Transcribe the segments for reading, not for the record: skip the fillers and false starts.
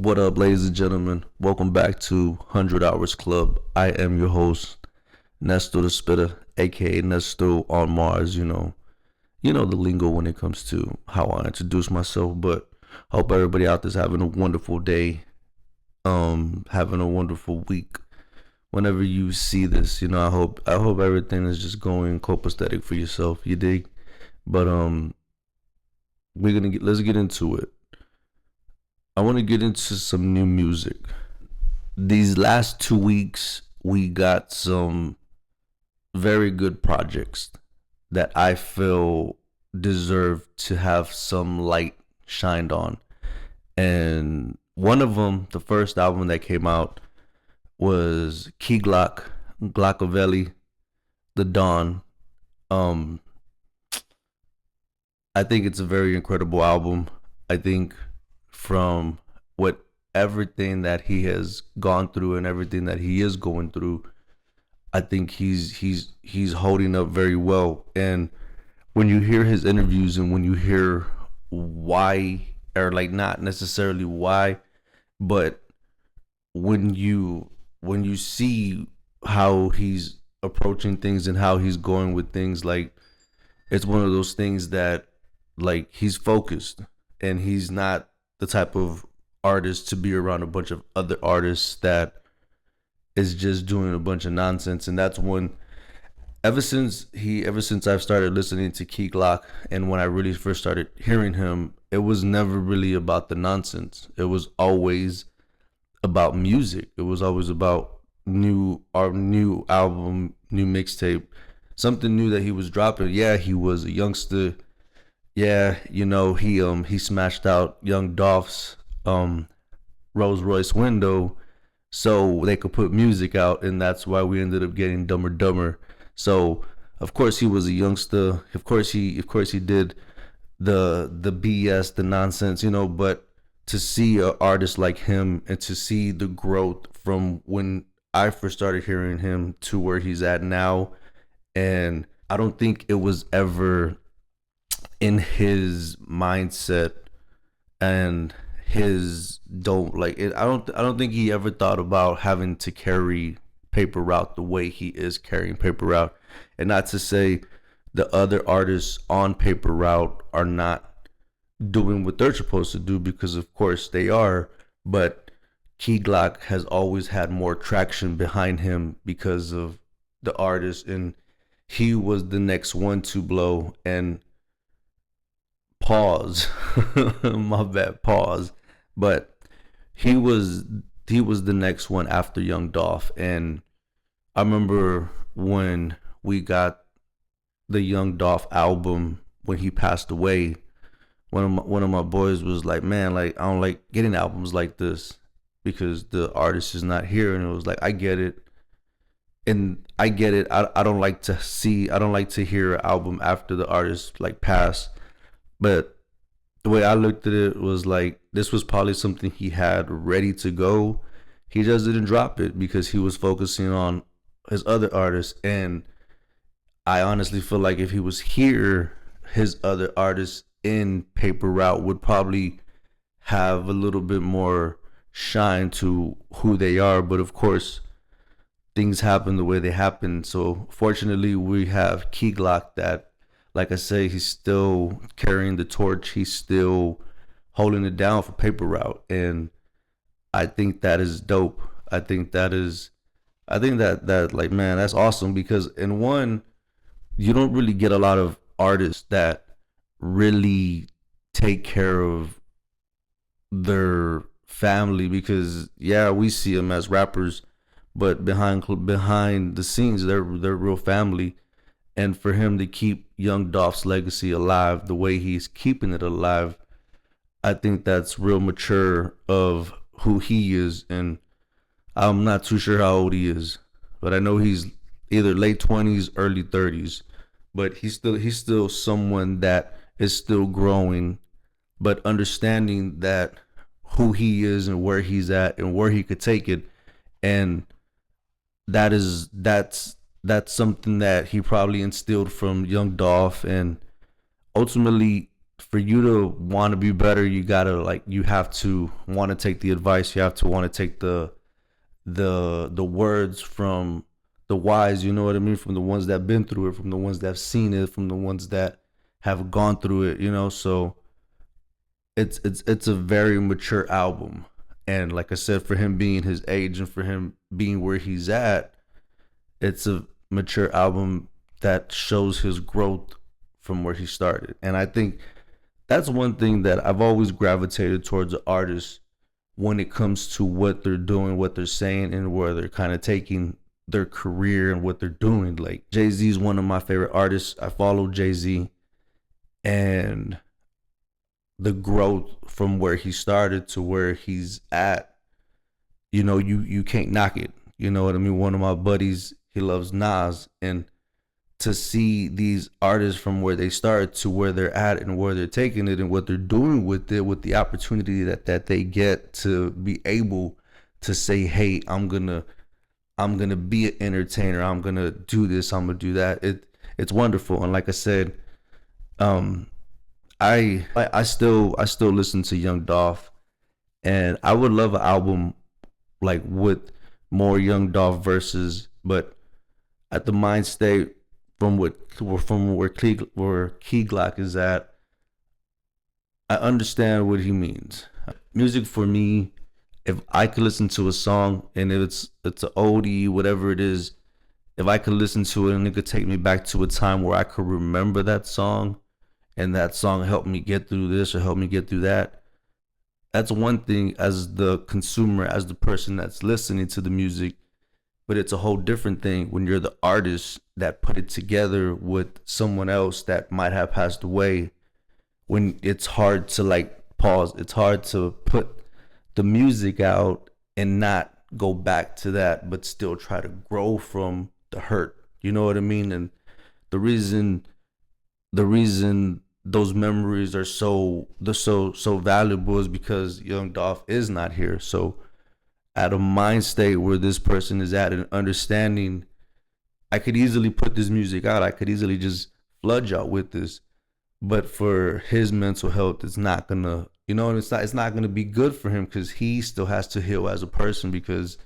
What up, ladies and gentlemen? Welcome back to 100 Hours Club. I am your host, Nestor the Spitter, aka Nestor on Mars. You know the lingo when it comes to how I introduce myself. But hope everybody out there's having a wonderful day, having a wonderful week. Whenever you see this, I hope everything is just going copacetic for yourself. You dig? But let's get into it. I want to get into some new music. These last 2 weeks, we got some very good projects that I feel deserve to have some light shined on. And one of them, the first album that came out, was Key Glock, Glockavelli, The Dawn. Um, I think it's a very incredible album. I think from what everything that he has gone through and everything that he is going through, I think he's holding up very well. And when you hear his interviews and when you hear why, or like not necessarily why, but when you see how he's approaching things and how he's going with things, like it's one of those things that like he's focused and he's not the type of artist to be around a bunch of other artists that is just doing a bunch of nonsense. And that's when ever since I've started listening to Key Glock, and when I really first started hearing him, it was never really about the nonsense. It was always about music. It was always about new album, new mixtape, something new that he was dropping. Yeah, he was a youngster. Yeah, he smashed out Young Dolph's Rolls Royce window so they could put music out, and that's why we ended up getting Dumber Dumber. So of course he was a youngster. Of course he did the BS, the nonsense, but to see an artist like him and to see the growth from when I first started hearing him to where he's at now, and I don't think it was ever in his mindset and his don't like it. I don't think he ever thought about having to carry paper route the way he is carrying paper route. And not to say the other artists on paper route are not doing what they're supposed to do, because of course they are, but Key Glock has always had more traction behind him because of the artist, and he was the next one to blow. And pause, my bad, pause, but he was he was the next one after Young Dolph. And I remember when we got the Young Dolph album when he passed away. One of my boys was like, "Man, like I don't like getting albums like this because the artist is not here." And it was like, I get it, and I get it. I don't like to hear an album after the artist like passed. But the way I looked at it was like this was probably something he had ready to go. He just didn't drop it because he was focusing on his other artists. And I honestly feel like if he was here, his other artists in paper route would probably have a little bit more shine to who they are. But of course, things happen the way they happen. So fortunately, we have Key Glock that, like I say, he's still carrying the torch. He's still holding it down for paper route, and I think that is dope. I think that like, man, that's awesome, because in one, you don't really get a lot of artists that really take care of their family, because yeah, we see them as rappers, but behind the scenes, they're real family. And for him to keep Young Dolph's legacy alive the way he's keeping it alive, I think that's real mature of who he is. And I'm not too sure how old he is, but I know he's either late 20s, early 30s. But he's still someone that is still growing, but understanding that who he is and where he's at and where he could take it. And that's something that he probably instilled from Young Dolph. And ultimately, for you to want to be better, you gotta like you have to want to take the advice. You have to want to take the words from the wise. You know what I mean? From the ones that been through it, from the ones that have seen it, from the ones that have gone through it. You know, so it's a very mature album. And like I said, for him being his age and for him being where he's at, it's a mature album that shows his growth from where he started. And I think that's one thing that I've always gravitated towards artists when it comes to what they're doing, what they're saying, and where they're kind of taking their career and what they're doing. Like Jay-Z is one of my favorite artists. I follow Jay-Z, and the growth from where he started to where he's at, you can't knock it. You know what I mean? One of my buddies, he loves Nas, and to see these artists from where they started to where they're at and where they're taking it and what they're doing with it, with the opportunity that they get to be able to say, hey, I'm gonna be an entertainer, I'm gonna do this, I'm gonna do that. It's wonderful. And like I said, um I still listen to Young Dolph, and I would love an album like with more Young Dolph verses, but at the mind state from where Key Glock is at, I understand what he means. Music for me, if I could listen to a song and if it's an oldie, whatever it is, if I could listen to it and it could take me back to a time where I could remember that song and that song helped me get through this or helped me get through that, that's one thing as the consumer, as the person that's listening to the music. But it's a whole different thing when you're the artist that put it together with someone else that might have passed away. When it's hard to like pause, it's hard to put the music out and not go back to that, but still try to grow from the hurt. You know what I mean? And the reason the reason those memories are so valuable is because Young Dolph is not here. So at a mind state where this person is at and understanding, I could easily put this music out. I could easily just flood y'all with this. But for his mental health, it's not gonna, it's not gonna be good for him because he still has to heal as a person. Because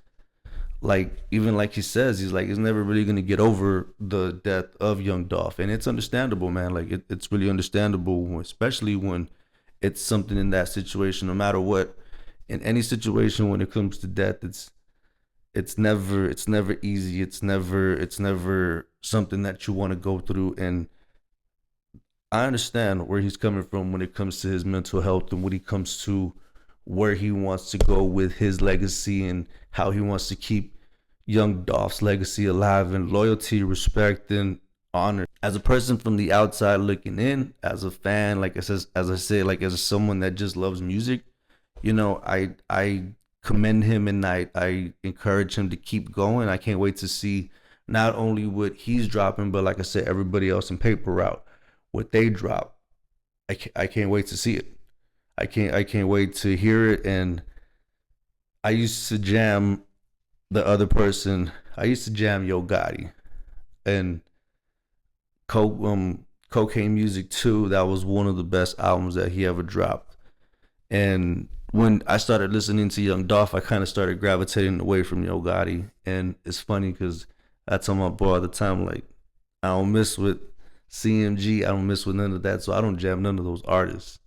like even like he says, he's like he's never really gonna get over the death of Young Dolph, and it's understandable, man. Like it's really understandable, especially when it's something in that situation. No matter what, in any situation when it comes to death, it's never easy. It's never something that you want to go through. And I understand where he's coming from when it comes to his mental health and when it comes to where he wants to go with his legacy and how he wants to keep Young Dolph's legacy alive, and loyalty, respect, and honor. As a person from the outside looking in, as a fan, like as I say, like as someone that just loves music, I commend him, and I encourage him to keep going. I can't wait to see not only what he's dropping, but like I said, everybody else in Paper Route, what they drop. I can't wait to see it. I can't wait to hear it. And I used to jam the other person. I used to jam Yo Gotti and Cocaine Music 2. That was one of the best albums that he ever dropped. And when I started listening to Young Dolph, I kind of started gravitating away from Yo Gotti. And it's funny because I tell my boy all the time, like, I don't mess with CMG. I don't mess with none of that. So I don't jam none of those artists.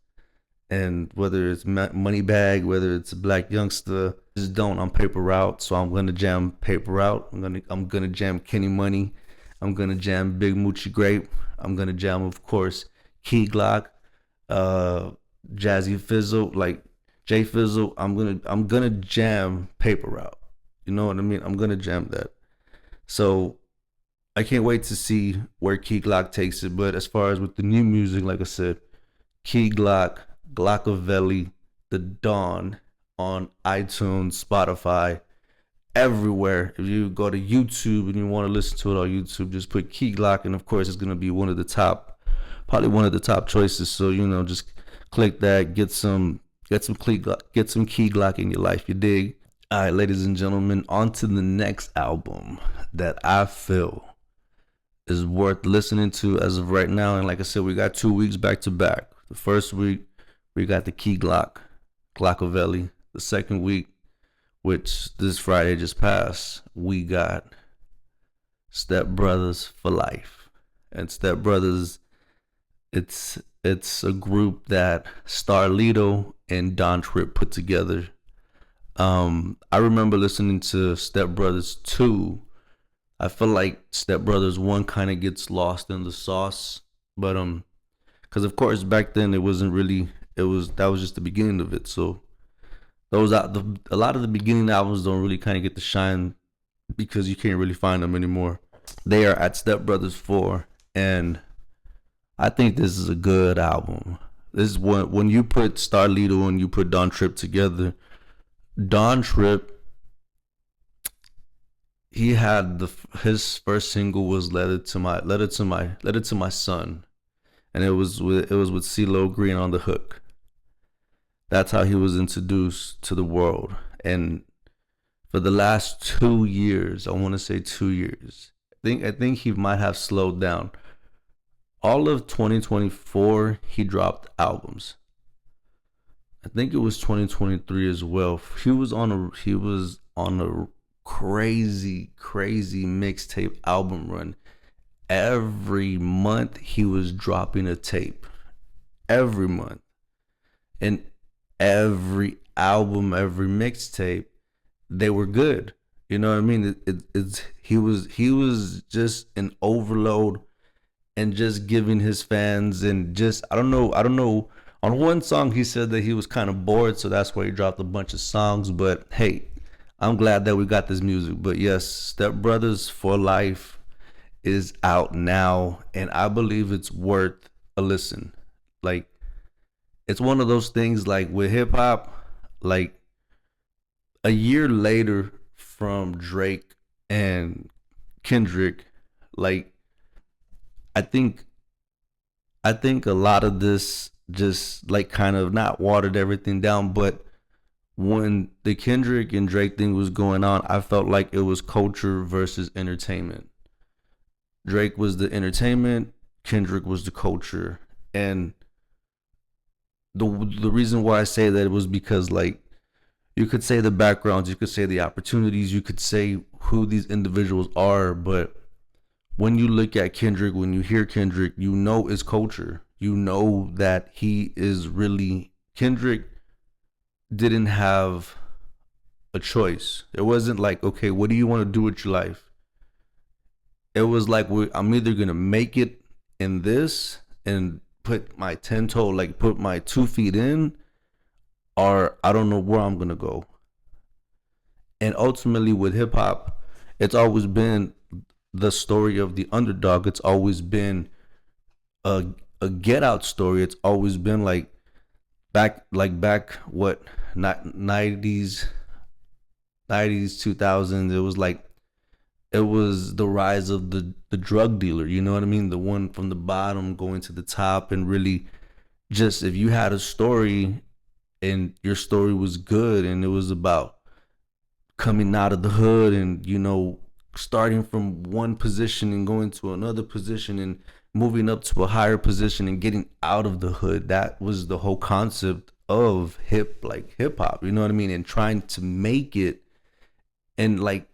And whether it's Moneybag, whether it's a Black Youngster, just don't. I'm Paper Route, so I'm gonna jam Paper Route. I'm gonna jam Kenny Money. I'm gonna jam Big Moochie Grape. I'm gonna jam, of course, Key Glock, Jazzy Fizzle, like Jay Fizzle. I'm gonna jam Paper Route. You know what I mean? I'm gonna jam that. So I can't wait to see where Key Glock takes it. But as far as with the new music, like I said, Key Glock, Glockavelli, The Dawn on iTunes, Spotify, everywhere. If you go to YouTube and you want to listen to it on YouTube, just put Key Glock, and of course it's gonna be probably one of the top choices. So just click that, get some Key Glock in your life. You dig? All right, ladies and gentlemen, on to the next album that I feel is worth listening to as of right now. And like I said, we got 2 weeks back to back. The first week we got the Key Glock, Glockavelli. The second week, which this Friday just passed, we got Step Brothers for Life. And Step Brothers, it's a group that Starlito and Don Trip put together. I remember listening to Step Brothers 2. I feel like Step Brothers 1 kind of gets lost in the sauce, but because of course back then it wasn't really, that was just the beginning of it. So a lot of the beginning albums don't really kind of get to shine because you can't really find them anymore. They are at Step Brothers 4, and I think this is a good album. This is when you put Starlito and you put Don Trip together. Don Trip, he had his first single was "Let It to My Son," and it was with CeeLo Green on the hook. That's how he was introduced to the world. And for the last 2 years, I want to say 2 years, I think he might have slowed down. All of 2024, he dropped albums. I think it was 2023 as well. He was on a crazy mixtape album run. Every month he was dropping a tape. Every month. And every album, every mixtape, they were good. You know what I mean? He was just an overload, and just giving his fans, and just I don't know. On one song he said that he was kind of bored, so that's why he dropped a bunch of songs. But hey, I'm glad that we got this music. But yes, Step Brothers for Life is out now, and I believe it's worth a listen. Like, it's one of those things, like with hip hop, like a year later from Drake and Kendrick, like I think a lot of this just like kind of not watered everything down, but when the Kendrick and Drake thing was going on, I felt like it was culture versus entertainment. Drake was the entertainment, Kendrick was the culture. And the reason why I say that was because, like, you could say the backgrounds, you could say the opportunities, you could say who these individuals are, but when you look at Kendrick, when you hear Kendrick, you know it's culture. You know that he is really, Kendrick didn't have a choice. It wasn't like, okay, what do you want to do with your life? It was like, I'm either gonna make it in this and put my 10-toe, like put my 2 feet in, or I don't know where I'm gonna go. And ultimately with hip hop, it's always been the story of the underdog. It's always been a get out story. It's always been back what, not 90s 2000s. It was the rise of the drug dealer, you know what I mean? The one from the bottom going to the top, and really just, if you had a story and your story was good and it was about coming out of the hood and, you know, starting from one position and going to another position and moving up to a higher position and getting out of the hood, that was the whole concept of hip hop, you know what I mean? And trying to make it. And like,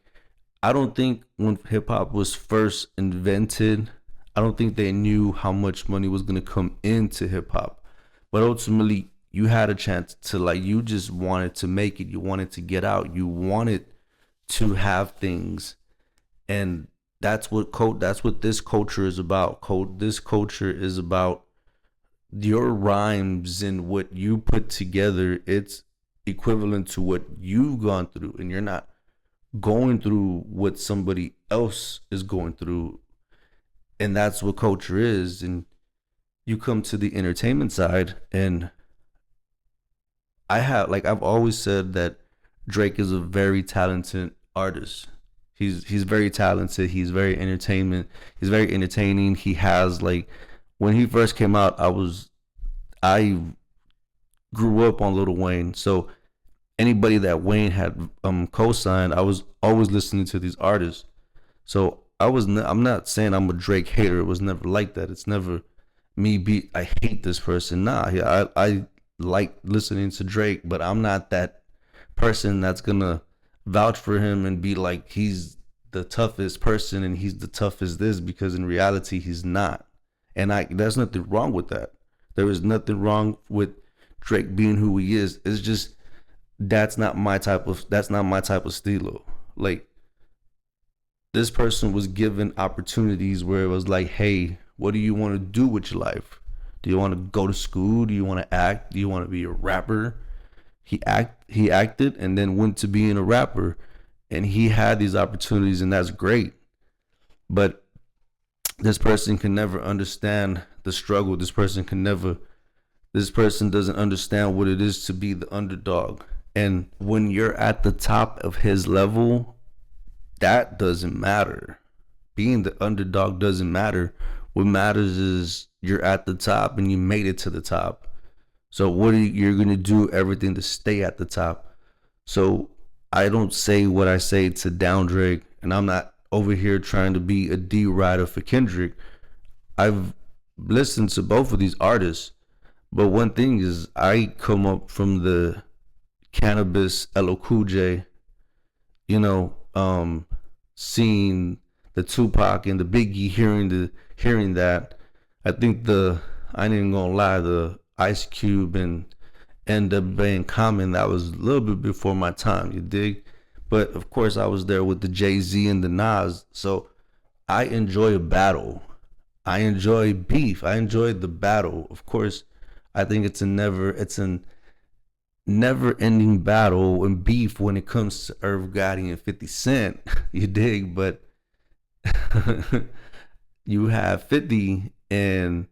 I don't think when hip hop was first invented, I don't think they knew how much money was going to come into hip hop. But ultimately, you had a chance to, like, you just wanted to make it. You wanted to get out. You wanted to have things. And that's what this culture is about. This culture is about your rhymes and what you put together. It's equivalent to what you've gone through, and you're not going through what somebody else is going through. And that's what culture is. And you come to the entertainment side, and I've always said that Drake is a very talented artist. He's very talented. He's very entertaining. He has, like, when he first came out, I grew up on Lil Wayne. So anybody that Wayne had co-signed, I was always listening to these artists. So I'm not saying I'm a Drake hater. It was never like that. I hate this person. Nah, yeah, I like listening to Drake, but I'm not that person that's gonna vouch for him and be like he's the toughest person and he's the toughest this, because in reality he's not. And I there's nothing wrong with that. There is nothing wrong with Drake being who he is. It's just that's not my type of stilo. Like, this person was given opportunities where it was like, hey, what do you want to do with your life? Do you want to go to school? Do you want to act? Do you want to be a rapper? He acted and then went to being a rapper, and he had these opportunities, and that's great. But this person can never understand the struggle. This person doesn't understand what it is to be the underdog. And when you're at the top of his level, that doesn't matter. Being the underdog doesn't matter. What matters is you're at the top and you made it to the top. So you're gonna do everything to stay at the top. So I don't say what I say to down Drake, and I'm not over here trying to be a D rider for Kendrick. I've listened to both of these artists, but one thing is I come up from the cannabis LL Cool J, you know, seeing the Tupac and the Biggie, hearing that. I think I ain't even gonna lie, the Ice Cube and NWA Common, that was a little bit before my time, you dig? But of course I was there with the Jay-Z and the Nas. So I enjoy a battle. I enjoy beef. I enjoy the battle. Of course, I think it's a never ending battle and beef when it comes to Irv Gotti and 50 Cent. You dig? But you have 50 and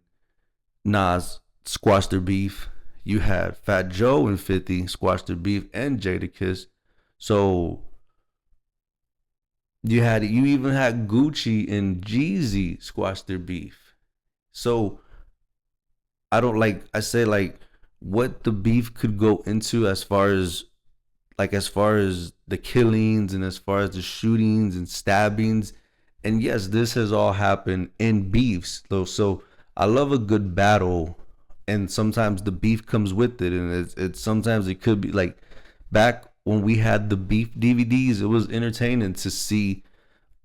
Nas squash their beef. You had Fat Joe and 50 squash their beef, and Jadakiss. So you even had Gucci and Jeezy squash their beef. So I say, like, what the beef could go into as far as the killings and as far as the shootings and stabbings. And yes, this has all happened in beefs though. So I love a good battle, and sometimes the beef comes with it, and it's sometimes it could be like back when we had the beef DVDs, it was entertaining to see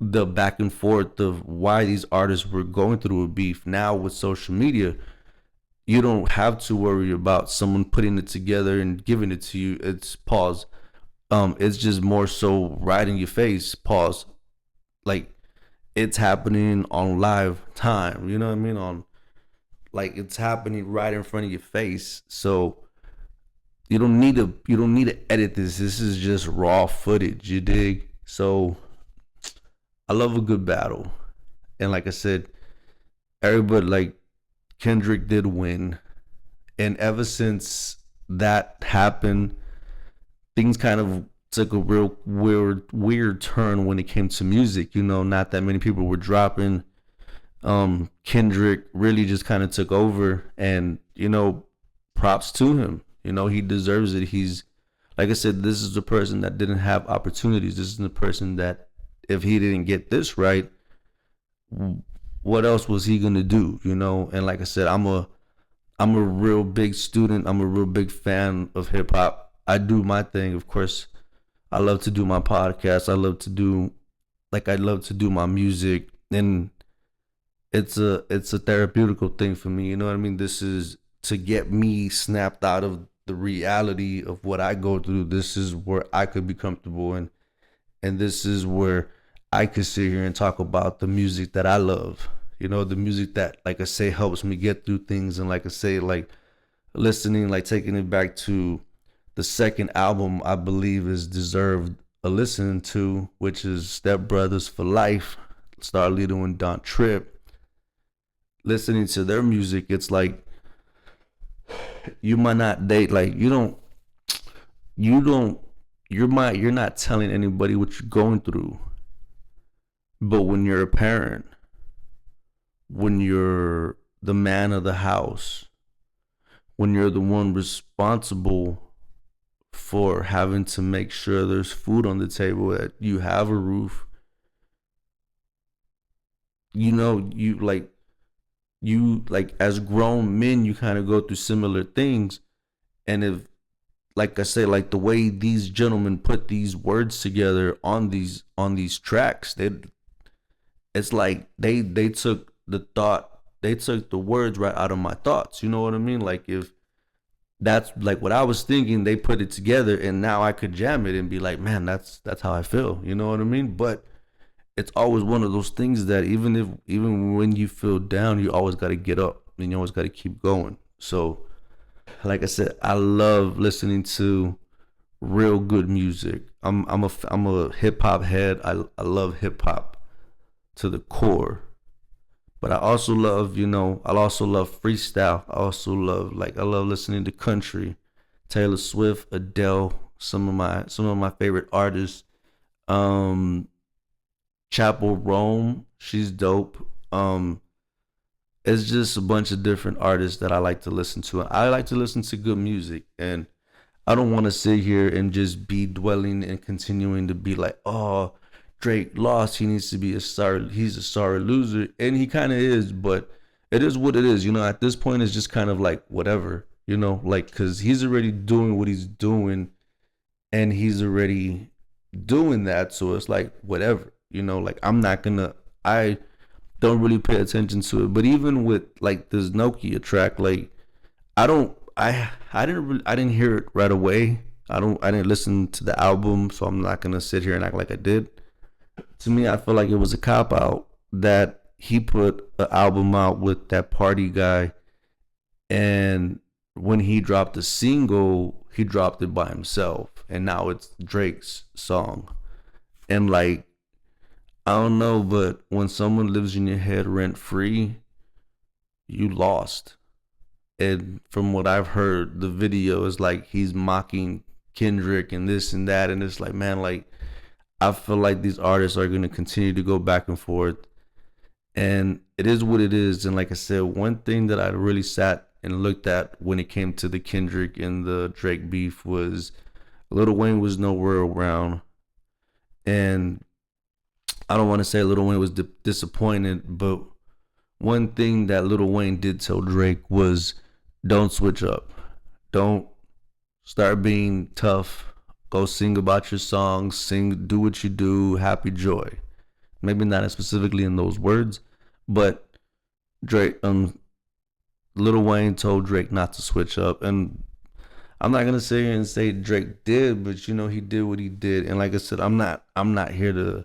the back and forth of why these artists were going through a beef. Now with social media, you don't have to worry about someone putting it together and giving it to you. It's pause. It's just more so right in your face, pause. Like, it's happening on live time. You know what I mean? It's happening right in front of your face. So you don't need to edit this. This is just raw footage. You dig? So I love a good battle. And like I said, everybody, like, Kendrick did win. And ever since that happened, things kind of took a real weird turn when it came to music. Not that many people were dropping. Kendrick really just kind of took over, and props to him. He deserves it. He's, like I said, this is a person that didn't have opportunities. This is the person that, if he didn't get this right, what else was he gonna do? And like I said, I'm a real big student. I'm a real big fan of hip hop. I do my thing, of course. I love to do my podcast. I love to do my music, and it's a therapeutical thing for me. You know what I mean? This is to get me snapped out of the reality of what I go through. This is where I could be comfortable, and this is where I could sit here and talk about the music that I love. The music that, like I say, helps me get through things. And like I say, like, listening, like, taking it back to the second album, I believe is deserved a listen to, which is Step Brothers for Life, Starlito and Don Tripp. Listening to their music, it's like, you might not date, like, you're not telling anybody what you're going through. But when you're a parent, when you're the man of the house, when you're the one responsible for having to make sure there's food on the table, that you have a roof, you like, you like as grown men, you kind of go through similar things. And if, like I say, like the way these gentlemen put these words together on these tracks, it's like they took the thought, they took the words right out of my thoughts. You know what I mean? Like if that's like what I was thinking, they put it together, and now I could jam it and be like, man, that's how I feel. You know what I mean? But it's always one of those things that even when you feel down, you always got to get up and you always got to keep going. So, like I said, I love listening to real good music. I'm a hip hop head. I love hip hop to the core. But I also love, I also love freestyle. I also love, like, I love listening to country, Taylor Swift, Adele, some of my favorite artists. Um, Chapel Rome, she's dope. It's just a bunch of different artists that I like to listen to. I like to listen to good music, and I don't want to sit here and just be dwelling and continuing to be like, oh, Drake lost. He needs to be a star. He's a sorry loser, and he kind of is. But it is what it is. At this point, it's just kind of like whatever. Like because he's already doing what he's doing, and he's already doing that. So it's like whatever. Like I'm not gonna. I don't really pay attention to it. But even with like this Nokia track, like I don't I didn't hear it right away. I didn't listen to the album, so I'm not gonna sit here and act like I did. To me, I feel like it was a cop out that he put an album out with that party guy, and when he dropped the single, he dropped it by himself, and now it's Drake's song. And like I don't know, but when someone lives in your head rent free, you lost. And from what I've heard, the video is like he's mocking Kendrick and this and that, and it's like, man, like I feel like these artists are gonna continue to go back and forth, and it is what it is. And like I said, one thing that I really sat and looked at when it came to the Kendrick and the Drake beef was Lil Wayne was nowhere around, and I don't want to say Lil Wayne was disappointed, but one thing that Lil Wayne did tell Drake was, "Don't switch up. Don't start being tough. Go sing about your songs. Sing, do what you do. Happy joy." Maybe not specifically in those words, but Drake, Lil Wayne told Drake not to switch up, and I'm not gonna sit here and say Drake did, but he did what he did, and like I said, I'm not here to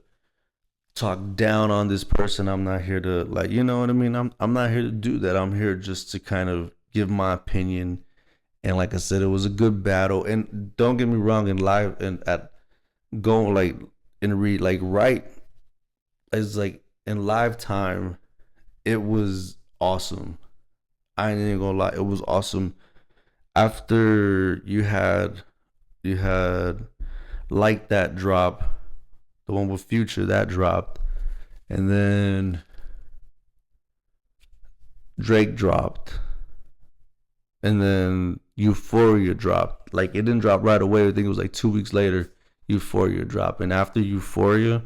talk down on this person. I'm not here to like, you know what I mean? I'm not here to do that. I'm here just to kind of give my opinion. And like I said, it was a good battle. And don't get me wrong, in live and at going like in read like right it's like in live time, it was awesome. I ain't even gonna lie, it was awesome. After you had like that drop, the one with Future that dropped, and then Drake dropped, and then Euphoria dropped. Like it didn't drop right away. I think it was like 2 weeks later. Euphoria dropped, and after Euphoria,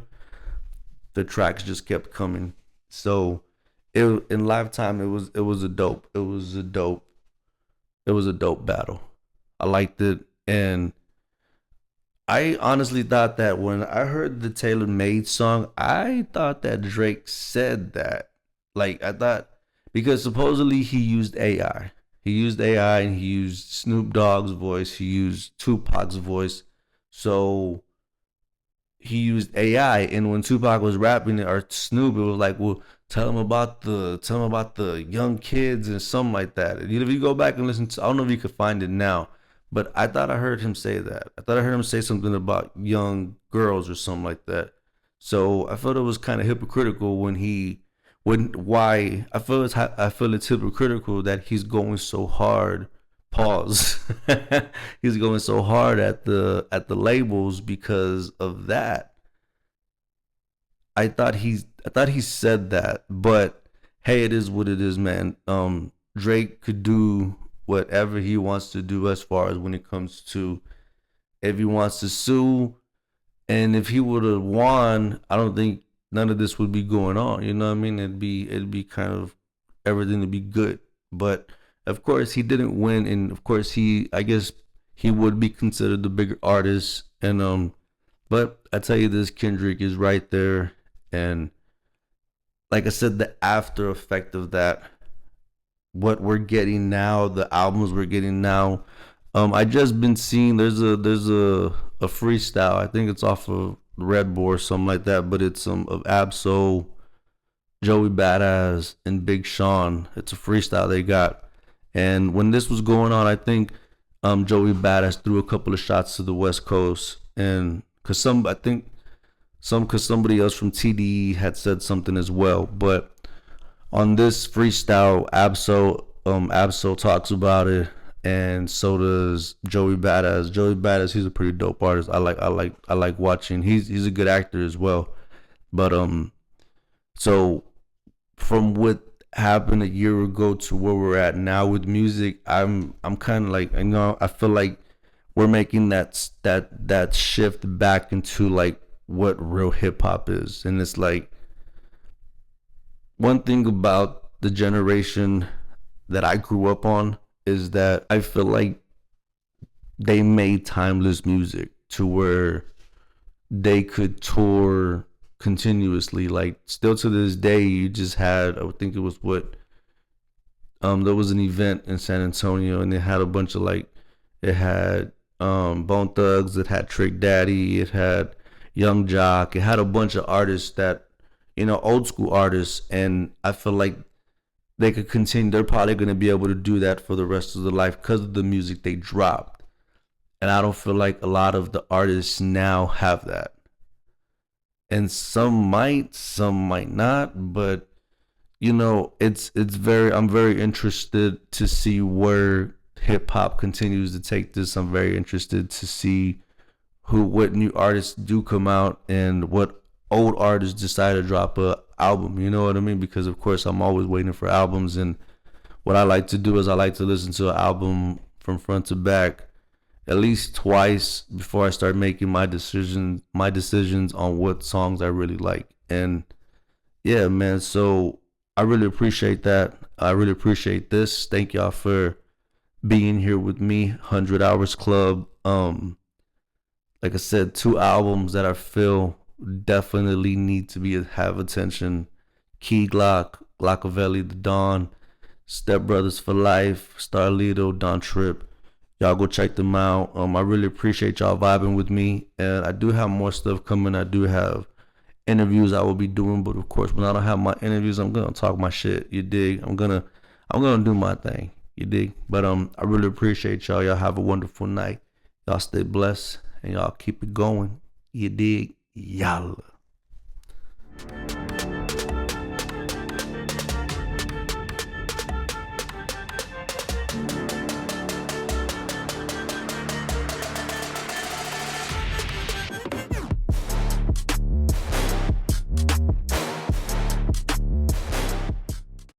the tracks just kept coming. So it in Lifetime, it was a dope battle. I liked it, and I honestly thought that when I heard the Taylor Made song, I thought that Drake said that. Like I thought because supposedly he used AI. He used AI and he used Snoop Dogg's voice. He used Tupac's voice. So he used AI, and when Tupac was rapping it or Snoop, it was like, well, tell him about the young kids and something like that. And if you go back and listen to, I don't know if you could find it now, but I thought I heard him say that. I thought I heard him say something about young girls or something like that. So I felt it was kind of hypocritical when why I feel it's hypocritical that he's going so hard. Pause. He's going so hard at the labels because of that. I thought he said that, but hey, it is what it is, man. Drake could do whatever he wants to do as far as when it comes to if he wants to sue, and if he would have won, I don't think none of this would be going on. You know what I mean? It'd be kind of everything to be good. But of course, he didn't win, and of course, I guess he would be considered the bigger artist. And but I tell you this, Kendrick is right there, and like I said, the after effect of that, what we're getting now, the albums we're getting now. I just been seeing there's a freestyle. I think it's off of Red Bull or something like that, but it's of Absol, Joey Badass, and Big Sean. It's a freestyle they got. And when this was going on, I think Joey Badass threw a couple of shots to the West Coast, and I think because somebody else from TDE had said something as well. But on this freestyle, Absol talks about it, and so does Joey Badass. Joey Badass, he's a pretty dope artist. I like watching. He's a good actor as well. But so from what happened a year ago to where we're at now with music, I'm kind of like, I feel like we're making that shift back into like what real hip hop is. And it's like, one thing about the generation that I grew up on is that I feel like they made timeless music to where they could tour continuously. Like, still to this day, you just had, I would think it was there was an event in San Antonio, and they had a bunch of like, it had Bone Thugs, it had Trick Daddy, it had Young Jock, it had a bunch of artists that, old school artists, and I feel like they could continue. They're probably going to be able to do that for the rest of their life because of the music they dropped. And I don't feel like a lot of the artists now have that. And some might not, but I'm very interested to see where hip hop continues to take this. I'm very interested to see what new artists do come out and what old artists decide to drop a album. You know what I mean? Because of course I'm always waiting for albums, and what I like to do is I like to listen to an album from front to back at least twice before I start making my decisions on what songs I really like. And yeah, man, so I really appreciate that. I really appreciate this. Thank y'all for being here with me. 100 Hours Club. Like I said, 2 albums that I feel definitely need to have attention. Key Glock, Glockavelli, The Dawn, Step Brothers for Life, Starlito, Don Trip. Y'all go check them out. I really appreciate y'all vibing with me, and I do have more stuff coming. I do have interviews I will be doing, but of course, when I don't have my interviews, I'm gonna talk my shit. You dig? I'm gonna do my thing. You dig? But I really appreciate y'all. Y'all have a wonderful night. Y'all stay blessed, and y'all keep it going. You dig? Yalla.